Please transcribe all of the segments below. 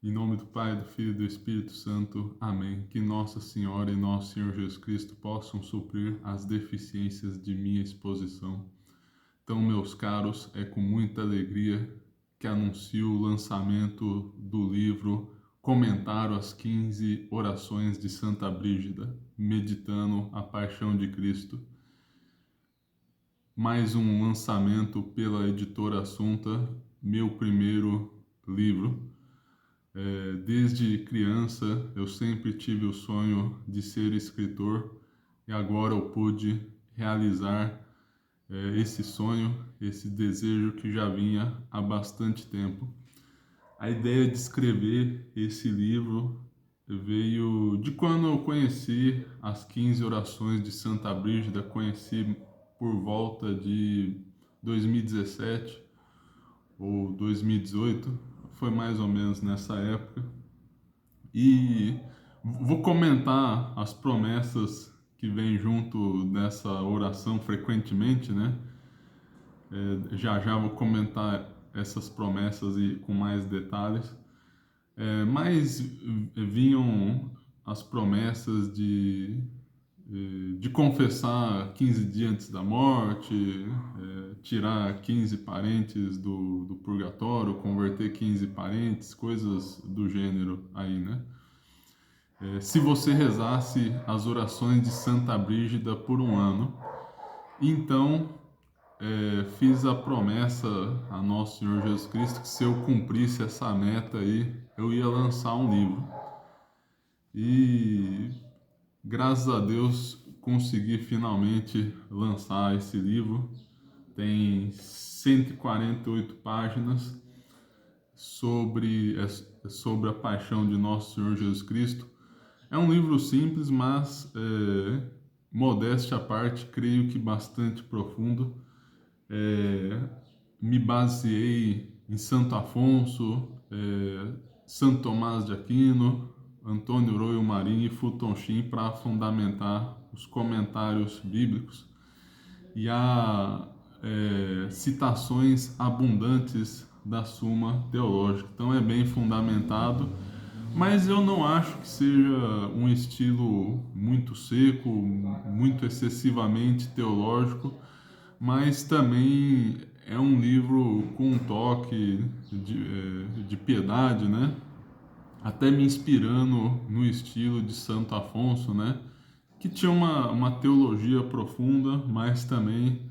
Em nome do Pai, do Filho e do Espírito Santo. Amém. Que Nossa Senhora e Nosso Senhor Jesus Cristo possam suprir as deficiências de minha exposição. Então, meus caros, é com muita alegria que anuncio o lançamento do livro Comentário às 15 Orações de Santa Brígida, meditando a Paixão de Cristo. Mais um lançamento pela editora Assunta, meu primeiro livro. Desde criança eu sempre tive o sonho de ser escritor e agora eu pude realizar esse sonho, esse desejo que já vinha há bastante tempo. A ideia de escrever esse livro veio de quando eu conheci as 15 orações de Santa Brígida, conheci por volta de 2017 ou 2018, foi mais ou menos nessa época. E vou comentar as promessas que vêm junto dessa oração frequentemente, né? Já vou comentar essas promessas e com mais detalhes. Mas vinham as promessas de confessar 15 dias antes da morte, tirar 15 parentes do purgatório, converter 15 parentes, coisas do gênero aí, né? Se você rezasse as orações de Santa Brígida por um ano, então fiz a promessa a Nosso Senhor Jesus Cristo que se eu cumprisse essa meta aí, eu ia lançar um livro. E graças a Deus consegui finalmente lançar esse livro. Tem 148 páginas sobre a paixão de Nosso Senhor Jesus Cristo. É um livro simples, mas modéstia à parte, creio que bastante profundo. Me baseei em Santo Afonso, Santo Tomás de Aquino, Antônio Royo Marinho e Fulton Sheen para fundamentar os comentários bíblicos. E há citações abundantes da Suma Teológica. Então é bem fundamentado, mas eu não acho que seja um estilo muito seco, muito excessivamente teológico, mas também é um livro com um toque de piedade, né? Até me inspirando no estilo de Santo Afonso, né? Que tinha uma teologia profunda, mas também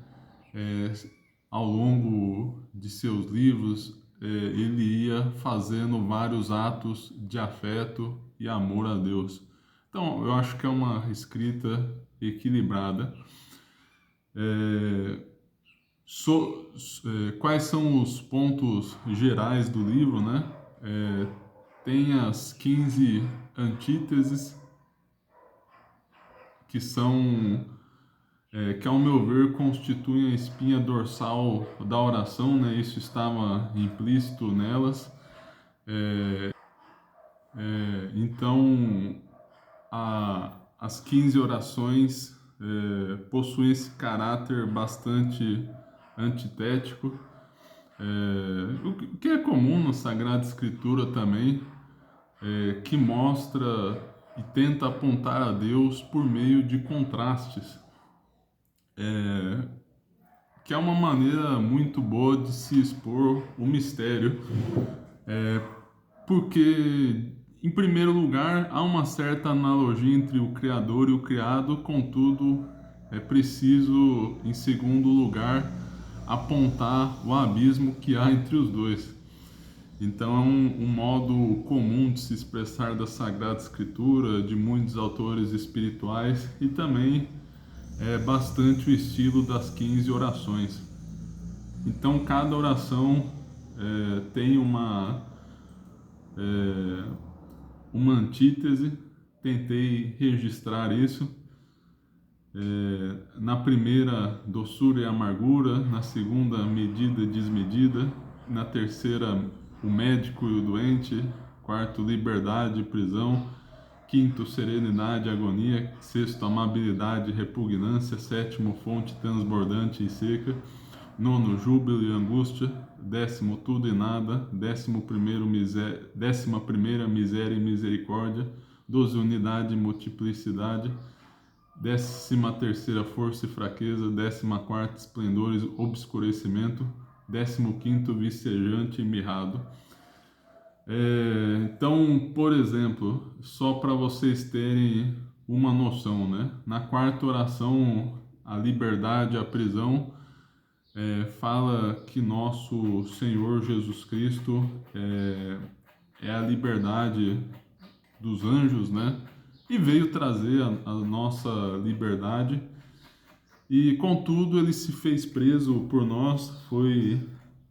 ao longo de seus livros ele ia fazendo vários atos de afeto e amor a Deus. Então eu acho que é uma escrita equilibrada. Quais são os pontos gerais do livro, né? Tem as 15 antíteses, que são, que ao meu ver constituem a espinha dorsal da oração, né? Isso estava implícito nelas. Então, as 15 orações possuem esse caráter bastante antitético, o que é comum na Sagrada Escritura também, que mostra e tenta apontar a Deus por meio de contrastes, que é uma maneira muito boa de se expor o mistério, porque, em primeiro lugar, há uma certa analogia entre o Criador e o criado, contudo, é preciso, em segundo lugar, apontar o abismo que há entre os dois. Então é um modo comum de se expressar da Sagrada Escritura, de muitos autores espirituais, e também é bastante o estilo das 15 orações. Então cada oração tem uma antítese, tentei registrar isso. Na primeira, doçura e amargura; na segunda, medida e desmedida; na terceira, o médico e o doente; quarto, liberdade e prisão; quinto, serenidade e agonia; sexto, amabilidade e repugnância; sétimo, fonte transbordante e seca; nono, júbilo e angústia; décimo tudo e nada, 11ª miséria e misericórdia, 12 unidade e multiplicidade, 13ª força e fraqueza, 14ª esplendor e obscurecimento, 15º vicejante e mirrado. Então, por exemplo, só para vocês terem uma noção, né? Na quarta oração, a liberdade, a prisão, fala que nosso Senhor Jesus Cristo é a liberdade dos anjos, né? E veio trazer a nossa liberdade. E contudo ele se fez preso por nós, foi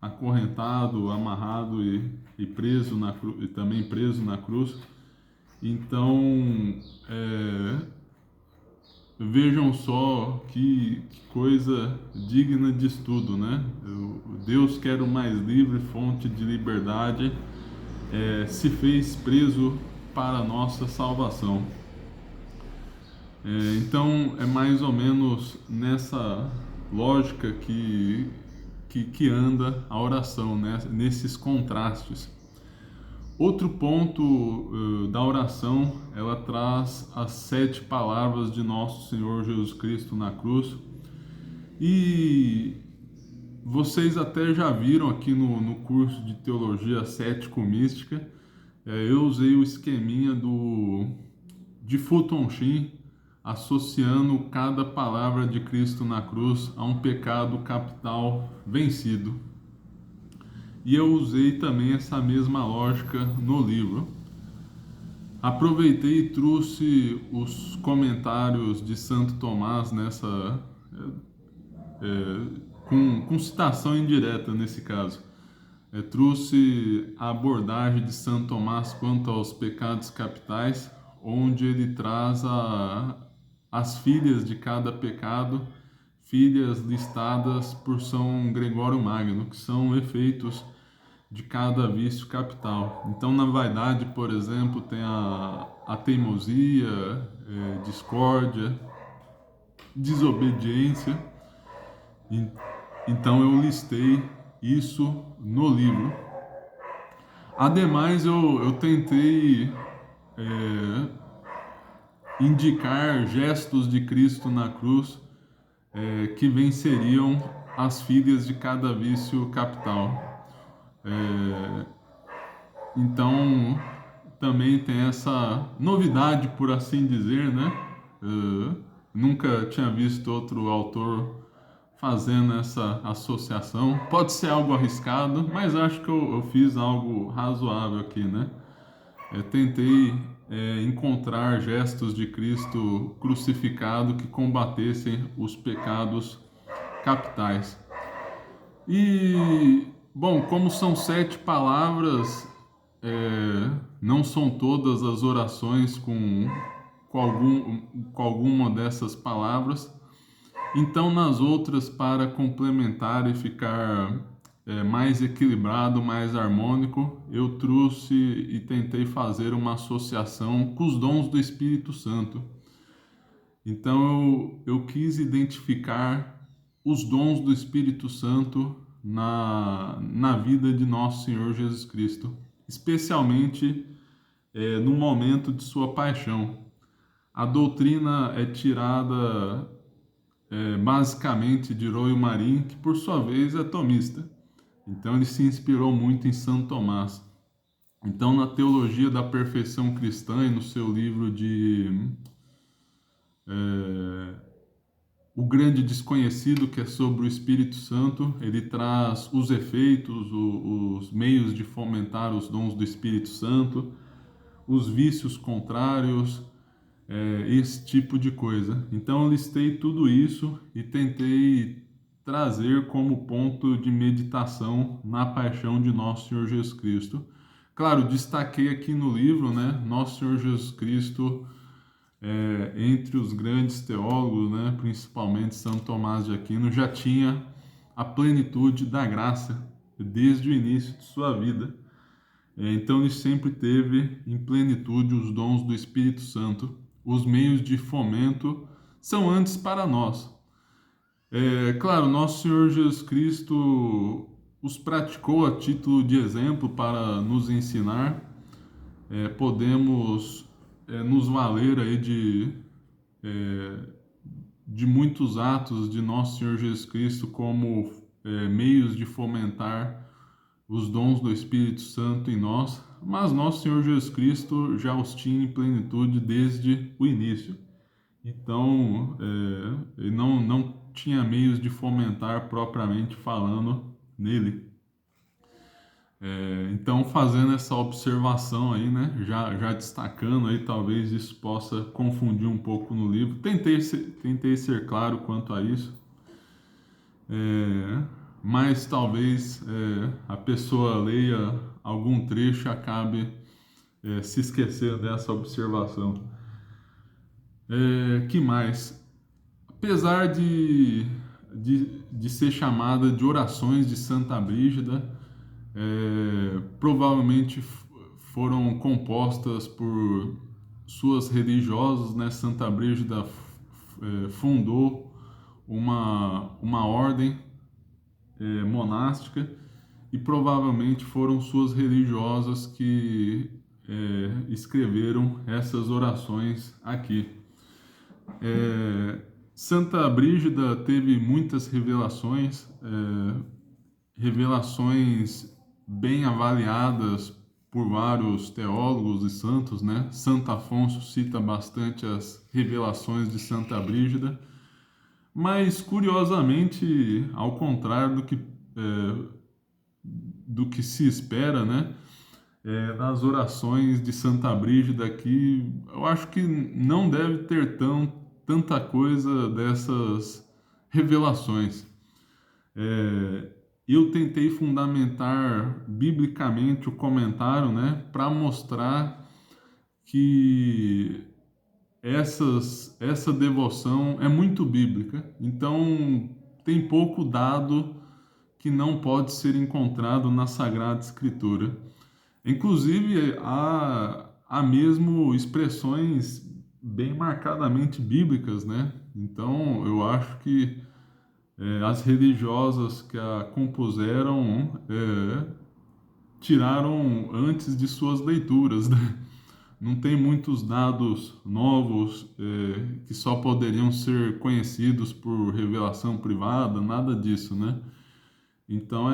acorrentado, amarrado e preso e também preso na cruz. Então vejam só que coisa digna de estudo, né? Deus, que era o mais livre, fonte de liberdade, se fez preso para a nossa salvação. Então é mais ou menos nessa lógica que anda a oração, né? Nesses contrastes. Outro ponto da oração, ela traz as 7 palavras de nosso Senhor Jesus Cristo na cruz. E vocês até já viram aqui no curso de Teologia Cético-Mística, eu usei o esqueminha de Fulton Sheen, associando cada palavra de Cristo na cruz a um pecado capital vencido. E eu usei também essa mesma lógica no livro. Aproveitei e trouxe os comentários de Santo Tomás nessa com citação indireta nesse caso. Trouxe a abordagem de Santo Tomás quanto aos pecados capitais, onde ele traz as filhas de cada pecado, filhas listadas por São Gregório Magno, que são efeitos de cada vício capital. Então, na vaidade, por exemplo, tem a teimosia, discórdia, desobediência. Então, eu listei isso no livro. Ademais, eu tentei indicar gestos de Cristo na cruz que venceriam as filhas de cada vício capital. Então, também tem essa novidade, por assim dizer, né? Nunca tinha visto outro autor fazendo essa associação. Pode ser algo arriscado, mas acho que eu fiz algo razoável aqui, né? Tentei encontrar gestos de Cristo crucificado que combatessem os pecados capitais. E, bom, como são 7 palavras, não são todas as orações com alguma dessas palavras. Então, nas outras, para complementar e ficar mais equilibrado, mais harmônico, eu trouxe e tentei fazer uma associação com os dons do Espírito Santo. Então, eu quis identificar os dons do Espírito Santo na vida de nosso Senhor Jesus Cristo, especialmente no momento de sua paixão. A doutrina é tirada basicamente de Royo Marin, que por sua vez é tomista. Então ele se inspirou muito em Santo Tomás. Então, na Teologia da Perfeição Cristã e no seu livro O Grande Desconhecido, que é sobre o Espírito Santo, ele traz os efeitos, os meios de fomentar os dons do Espírito Santo, os vícios contrários, esse tipo de coisa. Então eu listei tudo isso e tentei trazer como ponto de meditação na paixão de nosso Senhor Jesus Cristo. Claro, destaquei aqui no livro, né, nosso Senhor Jesus Cristo, entre os grandes teólogos, né, principalmente São Tomás de Aquino, já tinha a plenitude da graça desde o início de sua vida. Então ele sempre teve em plenitude os dons do Espírito Santo. Os meios de fomento são antes para nós. Claro, nosso Senhor Jesus Cristo os praticou a título de exemplo para nos ensinar. Podemos nos valer aí de muitos atos de nosso Senhor Jesus Cristo como meios de fomentar os dons do Espírito Santo em nós, mas nosso Senhor Jesus Cristo já os tinha em plenitude desde o início. Então, ele não tinha meios de fomentar propriamente falando nele. Então, fazendo essa observação aí, né, já destacando aí, talvez isso possa confundir um pouco no livro. Tentei ser claro quanto a isso, mas talvez a pessoa leia algum trecho e acabe se esquecendo dessa observação. Que mais? Apesar de ser chamada de orações de Santa Brígida, provavelmente foram compostas por suas religiosas, né? Santa Brígida fundou uma ordem monástica e provavelmente foram suas religiosas que escreveram essas orações aqui. Santa Brígida teve muitas revelações bem avaliadas por vários teólogos e santos, né? Santo Afonso cita bastante as revelações de Santa Brígida, mas curiosamente, ao contrário do que se espera, né? Nas orações de Santa Brígida aqui, eu acho que não deve ter tanta coisa dessas revelações. Eu tentei fundamentar biblicamente o comentário, né, para mostrar que essa devoção é muito bíblica, então tem pouco dado que não pode ser encontrado na Sagrada Escritura. Inclusive, há mesmo expressões bem marcadamente bíblicas, né? Então, eu acho que as religiosas que a compuseram tiraram antes de suas leituras, né? Não tem muitos dados novos que só poderiam ser conhecidos por revelação privada, nada disso, né? Então,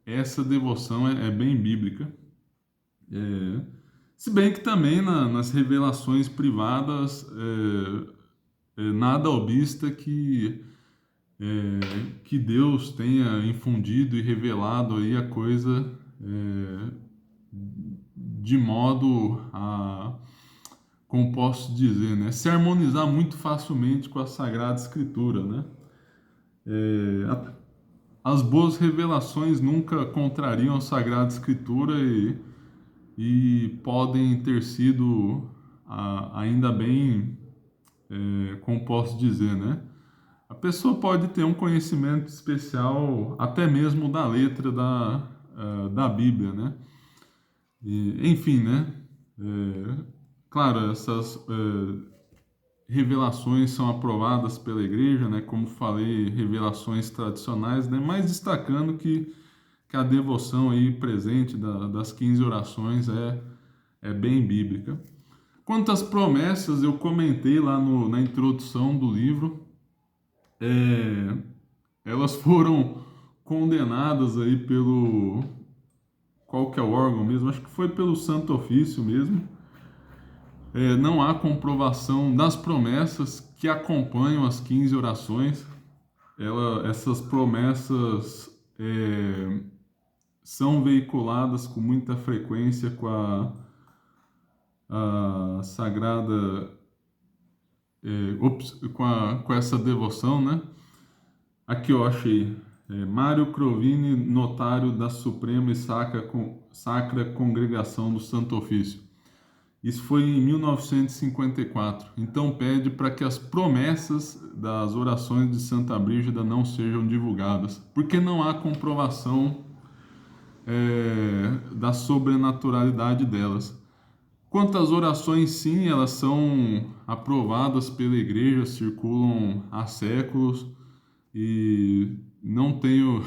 essa devoção é bem bíblica. Se bem que também nas revelações privadas nada obsta que Deus tenha infundido e revelado aí a coisa de modo como posso dizer, né, se harmonizar muito facilmente com a Sagrada Escritura, né? As boas revelações nunca contrariam a Sagrada Escritura e podem ter sido ainda bem, como posso dizer, né? A pessoa pode ter um conhecimento especial até mesmo da letra da Bíblia, né? Enfim, né? Claro, essas revelações são aprovadas pela Igreja, né? Como falei, revelações tradicionais, né? Mas destacando que a devoção aí presente das 15 orações é bem bíblica. Quanto às promessas, eu comentei lá na introdução do livro, elas foram condenadas aí qual que é o órgão mesmo? Acho que foi pelo Santo Ofício mesmo. Não há comprovação das promessas que acompanham as 15 orações. Essas promessas são veiculadas com muita frequência com a sagrada, com essa devoção, né? Aqui eu achei. Mário Crovini, notário da Suprema e Sacra Congregação do Santo Ofício. Isso foi em 1954. Então pede para que as promessas das orações de Santa Brígida não sejam divulgadas, porque não há comprovação da sobrenaturalidade delas. Quanto às orações, sim, elas são aprovadas pela Igreja, circulam há séculos e não tenho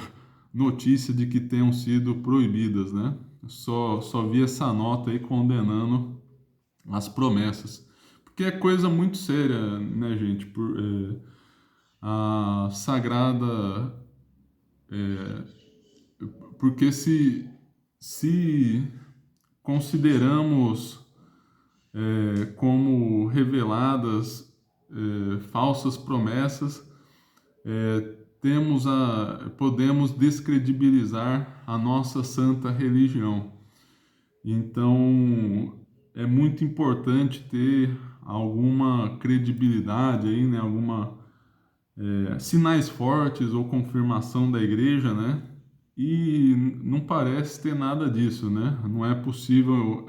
notícia de que tenham sido proibidas, né? Só vi essa nota aí condenando as promessas. Porque é coisa muito séria, né, gente? A Sagrada. Porque se consideramos como reveladas falsas promessas, podemos descredibilizar a nossa santa religião. Então, é muito importante ter alguma credibilidade aí, né? Sinais fortes ou confirmação da igreja, né? E não parece ter nada disso, né? Não é possível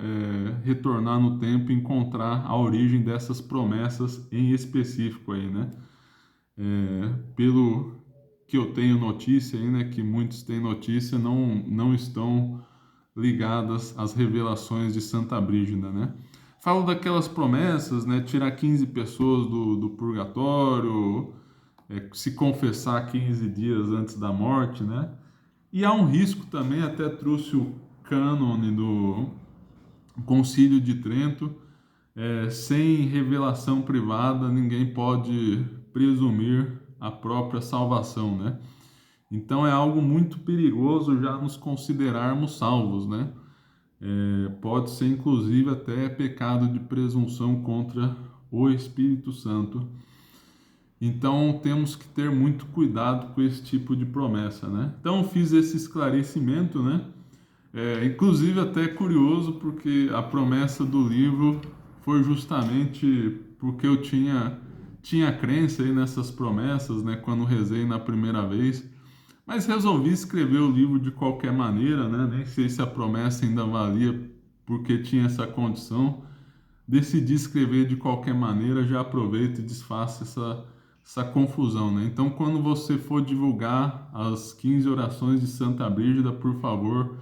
retornar no tempo e encontrar a origem dessas promessas em específico aí, né? Pelo que eu tenho notícia aí, né? Que muitos têm notícia, não estão ligadas às revelações de Santa Brígida, né? Falo daquelas promessas, né? Tirar 15 pessoas do purgatório, se confessar 15 dias antes da morte, né? E há um risco também, até trouxe o cânone do Concílio de Trento, sem revelação privada, ninguém pode presumir a própria salvação, né? Então é algo muito perigoso já nos considerarmos salvos, né? Pode ser inclusive até pecado de presunção contra o Espírito Santo. Então temos que ter muito cuidado com esse tipo de promessa, né? Então fiz esse esclarecimento, né? Inclusive até curioso porque a promessa do livro foi justamente porque eu tinha crença aí nessas promessas, né? Quando rezei na primeira vez, mas resolvi escrever o livro de qualquer maneira, né? Nem sei se a promessa ainda valia porque tinha essa condição. Decidi escrever de qualquer maneira, já aproveito e desfaço essa confusão, né? Então, quando você for divulgar as 15 orações de Santa Brígida, por favor,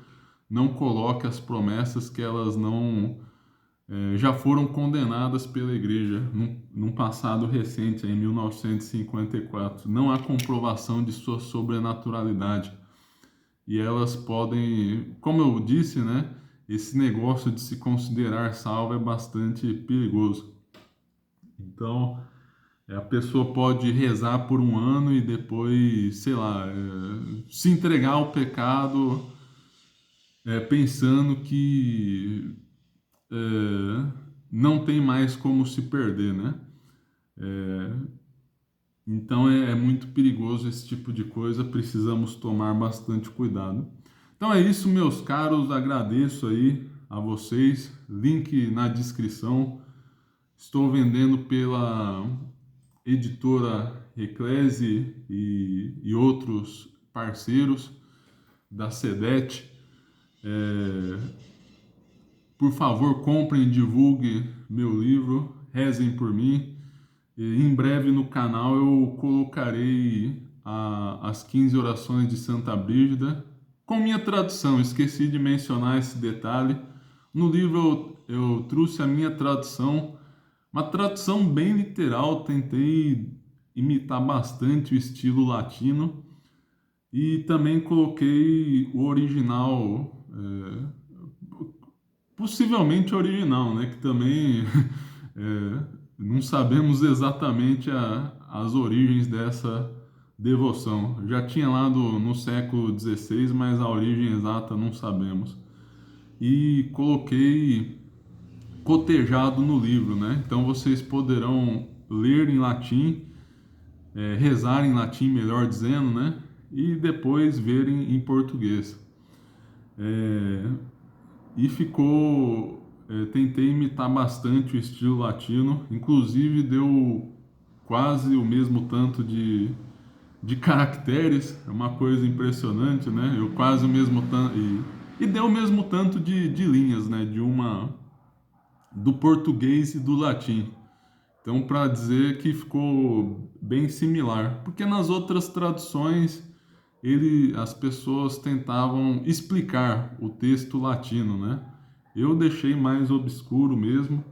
não coloque as promessas que elas não já foram condenadas pela Igreja num passado recente, em 1954. Não há comprovação de sua sobrenaturalidade. E elas podem, como eu disse, né? Esse negócio de se considerar salvo é bastante perigoso. Então, a pessoa pode rezar por um ano e depois, sei lá, se entregar ao pecado, pensando que não tem mais como se perder, né? Então é muito perigoso esse tipo de coisa, precisamos tomar bastante cuidado. Então é isso, meus caros, agradeço aí a vocês, link na descrição. Estou vendendo pela editora Reclese e outros parceiros da SEDET. Por favor, comprem e divulguem meu livro, rezem por mim. E em breve no canal eu colocarei as 15 orações de Santa Brígida com minha tradução. Esqueci de mencionar esse detalhe. No livro eu trouxe a minha tradução, uma tradução bem literal. Tentei imitar bastante o estilo latino e também coloquei o original, possivelmente original, né? Que também não sabemos exatamente as origens dessa devoção. Já tinha lá no século XVI, mas a origem exata não sabemos. E coloquei cotejado no livro, né? Então vocês poderão ler em latim, rezar em latim, melhor dizendo, né? E depois verem em português. E ficou. Tentei imitar bastante o estilo latino, inclusive deu quase o mesmo tanto de caracteres, é uma coisa impressionante, né? Eu quase o mesmo tanto. E deu o mesmo tanto de linhas, né? Do português e do latim. Então, para dizer que ficou bem similar, porque nas outras traduções as pessoas tentavam explicar o texto latino, né? Eu deixei mais obscuro mesmo,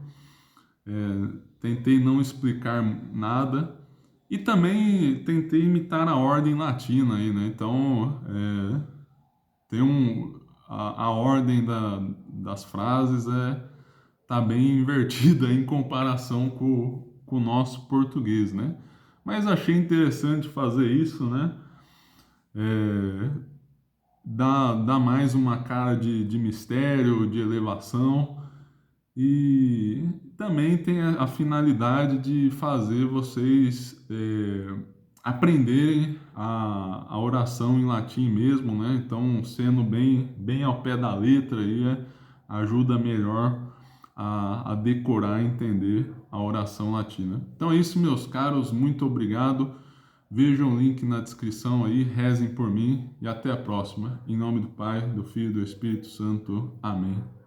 tentei não explicar nada E também tentei imitar a ordem latina aí, né? Então, tem a ordem das frases tá bem invertida em comparação com o nosso português, né? Mas achei interessante fazer isso, né? É, dá mais uma cara de mistério, de elevação, e também tem a finalidade de fazer vocês aprenderem a oração em latim mesmo, né? Então, sendo bem ao pé da letra aí, ajuda melhor a decorar e entender a oração latina. Então é isso, meus caros, muito obrigado. Vejam o link na descrição aí, rezem por mim e até a próxima. Em nome do Pai, do Filho e do Espírito Santo. Amém.